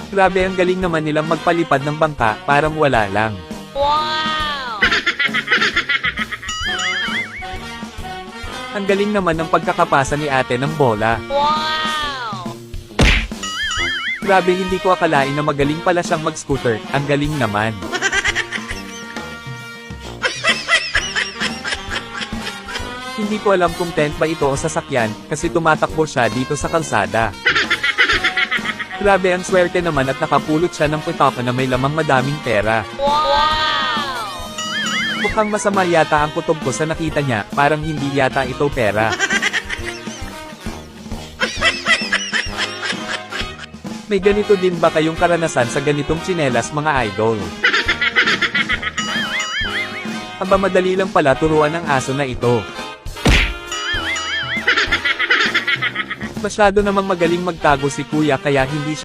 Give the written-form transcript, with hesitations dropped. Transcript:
Grabe, ang galing naman nilang magpalipad ng bangka, parang wala lang. Wow! Ang galing naman ng pagkakapasa ni ate ng bola. Wow! Grabe, hindi ko akalain na magaling pala siyang mag-scooter, ang galing naman. Hindi ko alam kung tent ba ito o sasakyan, kasi tumatakbo siya dito sa kalsada. Grabe, ang swerte naman at nakapulot siya ng pitaka na may lamang madaming pera. Wow! Mukhang masama yata ang kutob ko sa nakita niya, parang hindi yata ito pera. May ganito din ba kayong karanasan sa ganitong tsinelas, mga idol? Aba, madali lang pala turuan ng aso na ito. Masyado namang magaling magtago si kuya, kaya hindi siya